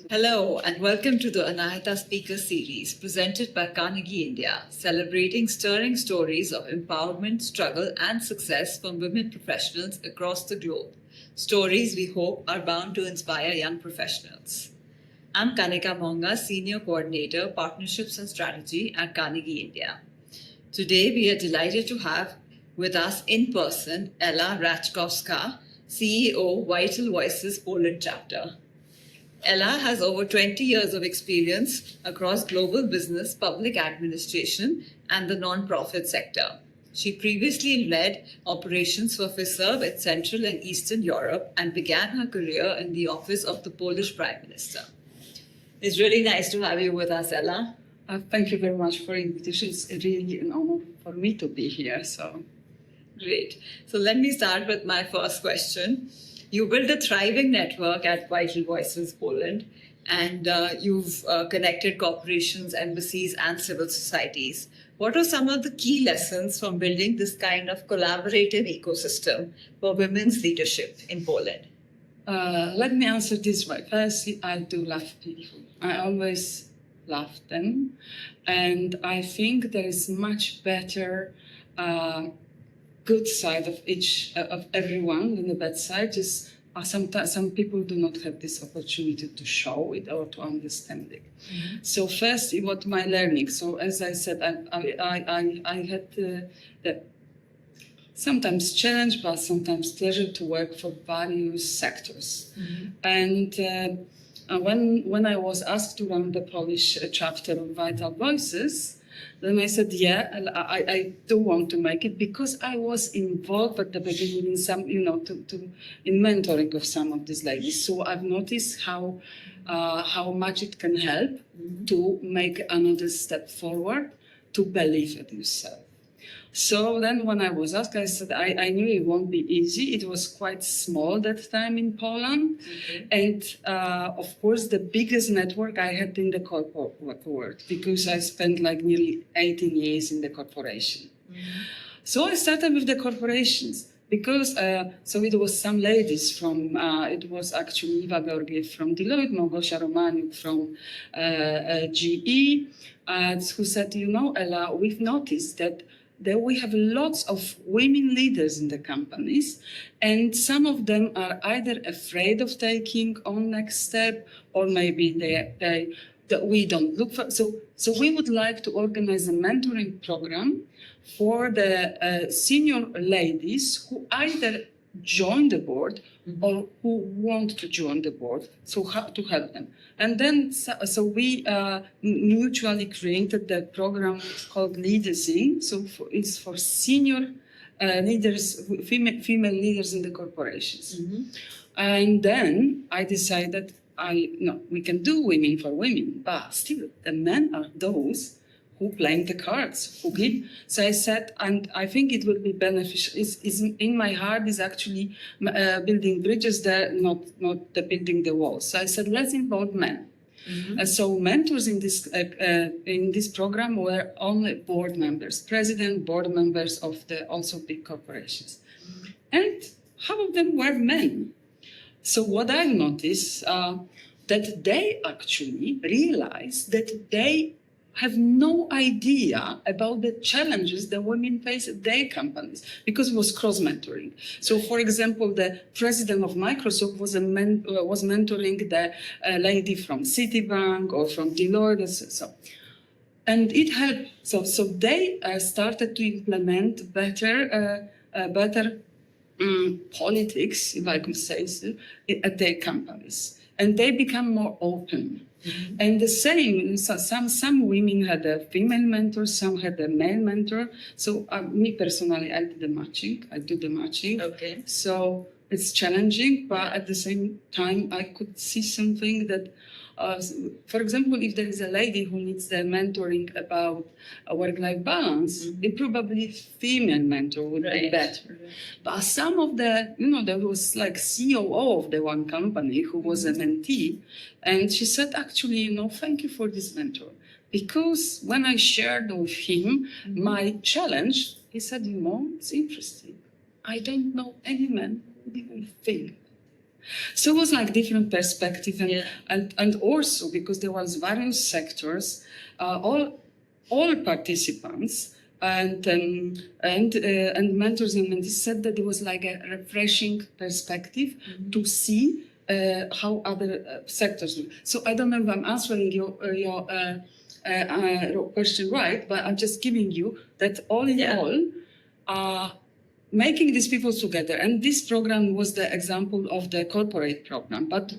Hello and welcome to the Anahita Speaker Series presented by Carnegie India, celebrating stirring stories of empowerment, struggle and success from women professionals across the globe. Stories we hope are bound to inspire young professionals. I'm Kanika Monga, Senior Coordinator, Partnerships and Strategy at Carnegie India. Today we are delighted to have with us in person Ela Raczkowska, CEO, Vital Voices Poland Chapter. Ela has over 20 years of experience across global business, public administration, and the non-profit sector. She previously led operations for Fiserv in Central and Eastern Europe and began her career in the office of the Polish Prime Minister. It's really nice to have you with us, Ela. Thank you very much for the invitation. It's really an honor for me to be here. Great. So let me start with my first question. You built a thriving network at Vital Voices Poland, and you've connected corporations, embassies, and civil societies. What are some of the key lessons from building this kind of collaborative ecosystem for women's leadership in Poland? Let me answer this way. First, I do love people. I always love them, and I think there is much better good side of everyone than the bad side. Just sometimes some people do not have this opportunity to show it or to understand it. Mm-hmm. So first, what my learning. So as I said, I had the sometimes challenge, but sometimes pleasure to work for various sectors. Mm-hmm. And when I was asked to run the Polish chapter of Vital Voices, then I said, yeah, I do want to make it, because I was involved at the beginning in some, in mentoring of some of these ladies. So I've noticed how much it can help to make another step forward, to believe in yourself. So then when I was asked, I said, I knew it won't be easy. It was quite small that time in Poland. Okay. And of course, the biggest network I had in the corporate world, because I spent like nearly 18 years in the corporation. Mm-hmm. So I started with the corporations, because so it was some ladies from, it was actually Eva Georgiev from Deloitte, Małgosia Romaniuk from GE, who said, Ela, we've noticed that we have lots of women leaders in the companies, and some of them are either afraid of taking on next step, or maybe that we don't look for. So we would like to organize a mentoring program for the senior ladies who either join the board or who want to join the board, so how to help them. And then so we mutually created the program called Leaders In. So it's for senior leaders, female leaders in the corporations. Mm-hmm. And then I decided, we can do women for women, but still the men are those who playing the cards, who give. So I said, and I think it will be beneficial. Is in my heart is actually building bridges there, not the building the walls. So I said, let's involve men. Mm-hmm. So mentors in this program were only board members, president, board members of the also big corporations, and half of them were men. So what I noticed that they actually realized that they have no idea about the challenges that women face at their companies, because it was cross-mentoring. So, for example, the president of Microsoft was mentoring the lady from Citibank or from Deloitte. And it helped. So they started to implement better politics, if I could say so, at their companies. and they become more open. And the same, so some women had a female mentor, some had a male mentor. So me personally, I did the matching. I do the matching. Okay. So it's challenging, but at the same time, I could see something that, for example, if there is a lady who needs the mentoring about a work-life balance, it probably female mentor would be better. But some of the, there was like COO of the one company who was a mentee, and she said, actually, thank you for this mentor. Because when I shared with him my challenge, he said, it's interesting. I don't know any man who would even think. So it was like different perspective, and also because there was various sectors, all participants and mentors and mentees said that it was like a refreshing perspective to see how other sectors do. So I don't know if I'm answering your question right, but I'm just giving you that all in all. Making these people together, and this program was the example of the corporate program, but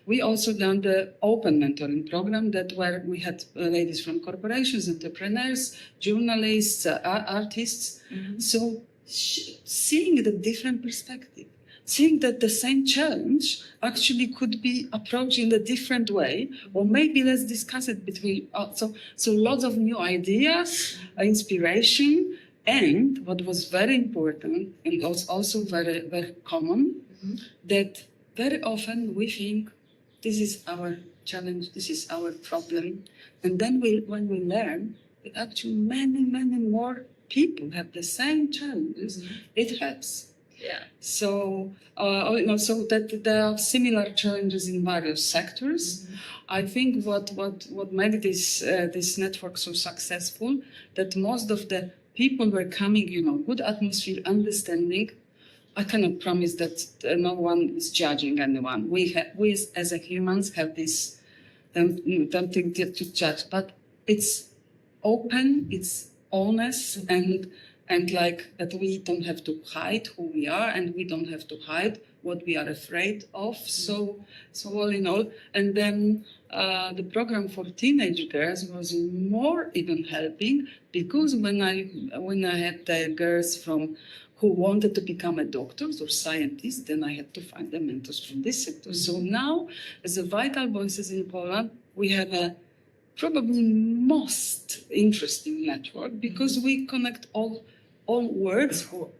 we also done the open mentoring program where we had ladies from corporations, entrepreneurs, journalists, artists. So seeing the different perspective, seeing that the same challenge actually could be approached in a different way, or maybe let's discuss it between. So lots of new ideas, inspiration. And what was very important, and also very, very common, that very often we think this is our challenge, this is our problem. And then when we learn that actually many, many more people have the same challenges, it helps. Yeah. So, so that there are similar challenges in various sectors. I think what made this network so successful, that most of the people were coming, good atmosphere, understanding. I cannot promise that no one is judging anyone. We as a humans have this tempting to judge, but it's open, it's honest, and like that we don't have to hide who we are, and we don't have to hide what we are afraid of. So all in all, and then the program for teenage girls was more even helping, because when I had the girls who wanted to become a doctors or scientists, then I had to find the mentors from this sector. So now, as a Vital Voices in Poland, we have a probably most interesting network, because we connect all words, or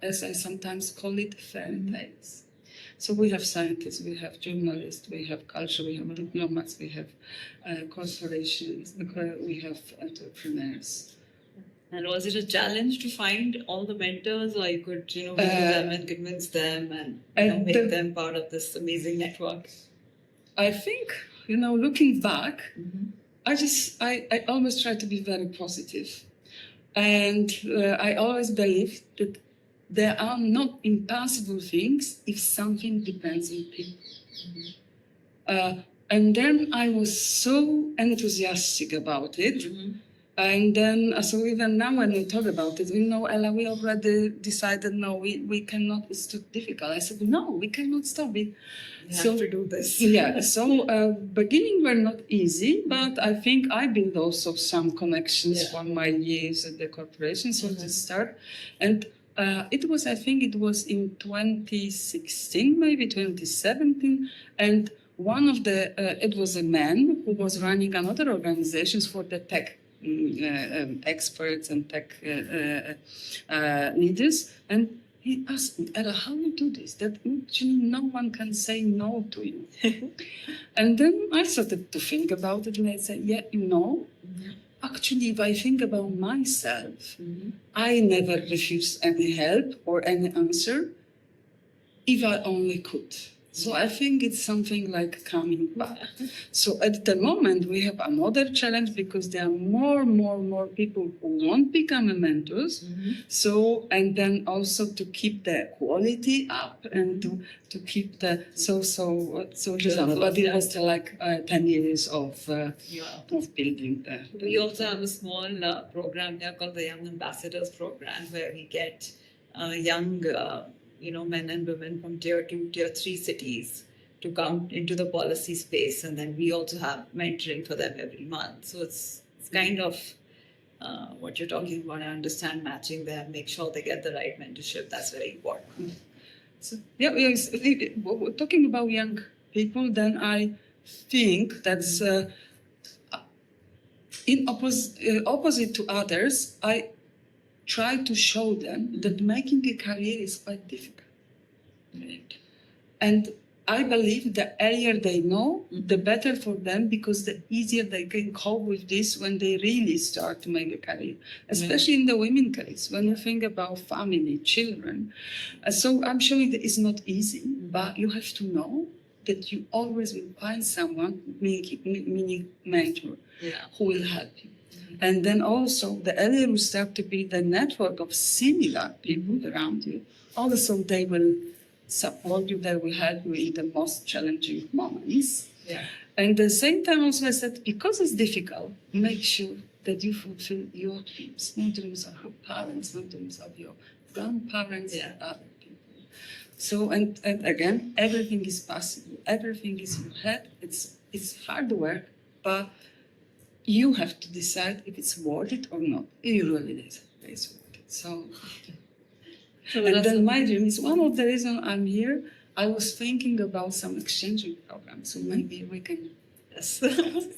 as I sometimes call it, fairy tales. So we have scientists, we have journalists, we have culture, we have diplomats, we have corporations, we have entrepreneurs. And was it a challenge to find all the mentors, or you could, meet them and convince them and make them part of this amazing network? I think, looking back, I always try to be very positive. And I always believe that there are not impossible things if something depends on people. And then I was so enthusiastic about it. And then, so even now when we talk about it, Ella, we already decided, no, we cannot, it's too difficult. I said, no, we cannot stop it. We have to do this. Yeah, so beginning were not easy, but I think I built also some connections from my years at the corporation, so to start. And it was in 2016, maybe 2017, and one of it was a man who was running another organizations for the tech experts and tech leaders, and he asked me, Ella, how do you do this? That actually no one can say no to you. And then I started to think about it, and I said, actually, if I think about myself, I never refused any help or any answer, if I only could. So I think it's something like coming back. So at the moment, we have another challenge, because there are more people who want to become mentors. So, and then also to keep the quality up and to keep the but it was like 10 years of building that. We also have a small program here called the Young Ambassadors Program, where we get young men and women from tier 2, tier 3 cities to come into the policy space, and then we also have mentoring for them every month. So it's kind of what you're talking about. I understand matching them, make sure they get the right mentorship. That's very important. So, we're talking about young people, then I think that's opposite to others. I try to show them that making a career is quite difficult. Right. And I believe the earlier they know, the better for them, because the easier they can cope with this when they really start to make a career, especially in the women case, when you think about family, children. So I'm showing that it's not easy, but you have to know that you always will find someone, meaning mentor, who will help you. And then also, the earlier you start to build a network of similar people around you, also they will support you, they will help you in the most challenging moments. Yeah. And at the same time, also I said, because it's difficult, make sure that you fulfill your dreams, not dreams of your parents, not dreams of your grandparents, and other people. So, and again, everything is possible. Everything is in your head. It's hard work, but you have to decide if it's worth it or not. Usually it's worth it. So and then my dream is one of the reasons I'm here. I was thinking about some exchanging programs, so maybe we can. Yes,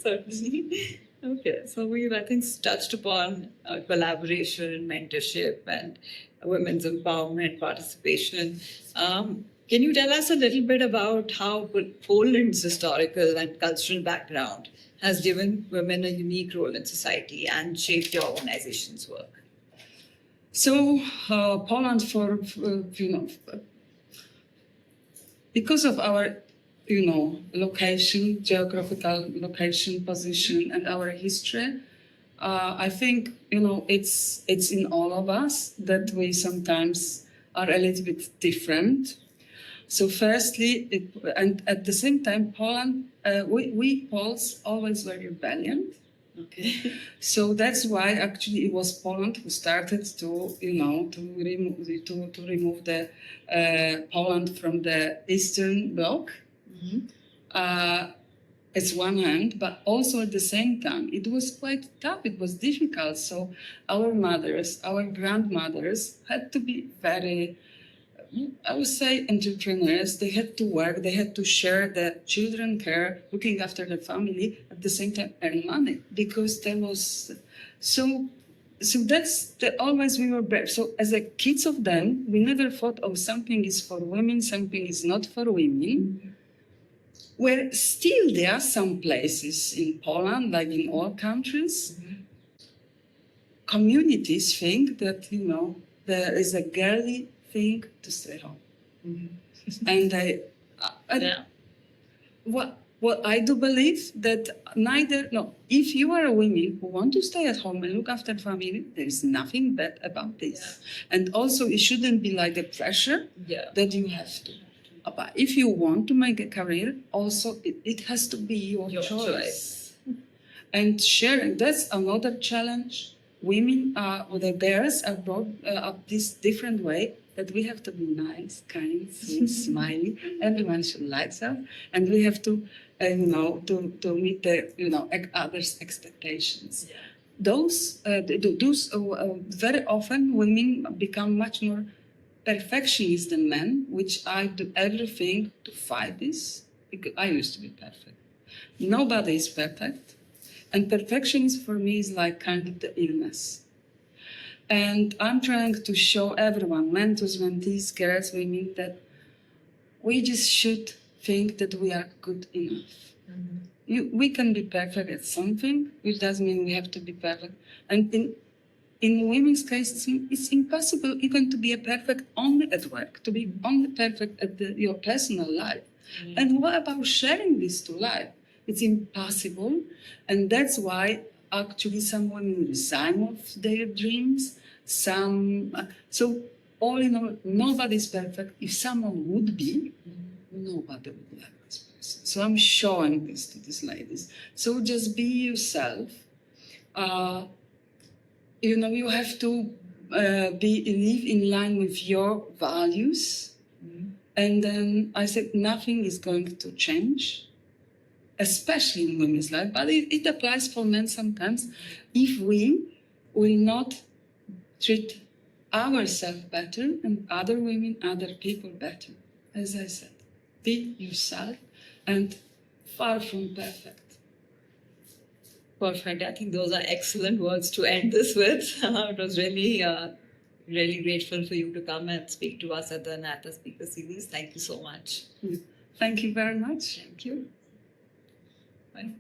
certainly. Okay, so we've, I think, touched upon collaboration, mentorship, and women's empowerment, participation. Can you tell us a little bit about how Poland's historical and cultural background has given women a unique role in society and shaped your organization's work? So Poland, because of our, location, geographical location, position, and our history, I think it's in all of us that we sometimes are a little bit different. So firstly, and at the same time, Poland, we Poles always were rebellion. Okay. So that's why actually it was Poland who started to remove the Poland from the Eastern Bloc. It's one hand, but also at the same time it was quite tough. It was difficult. So our mothers, our grandmothers had to be very, I would say, entrepreneurs. They had to work, they had to share the children care, looking after the family, at the same time earn money, because there was so that's always we were brave. So as a kids of them, we never thought, oh, something is for women, something is not for women. Where still there are some places in Poland, like in all countries, communities think that there is a girly thing to stay home. And what I do believe that if you are a woman who want to stay at home and look after family, there is nothing bad about this. And also it shouldn't be like a pressure that you have to. But if you want to make a career, also it has to be your choice. And sharing, that's another challenge. Women with the bears are brought up this different way, that we have to be nice, kind, sweet, smiley. Everyone should like us, and we have to, to meet the others' expectations. Those very often women become much more perfectionist than men, which I do everything to fight this, because I used to be perfect. Nobody is perfect. And perfectionism for me is like kind of the illness. And I'm trying to show everyone, mentors, mentees, girls, women, that we just should think that we are good enough. We can be perfect at something, which doesn't mean we have to be perfect. And in women's case, it's impossible even to be a perfect only at work, to be only perfect at your personal life. And what about sharing this to life? It's impossible. And that's why actually some women resign of their dreams. So all in all, nobody's perfect. If someone would be, nobody would like this person. So I'm showing this to these ladies. So just be yourself. You have to live in line with your values. And then I said, nothing is going to change, especially in women's life, but it applies for men sometimes, if we will not treat ourselves better and other women, other people better. As I said, be yourself and far from perfect. Perfect. I think those are excellent words to end this with. It was really, really grateful for you to come and speak to us at the Anahita Speaker Series. Thank you so much. Thank you very much. Thank you. Bye.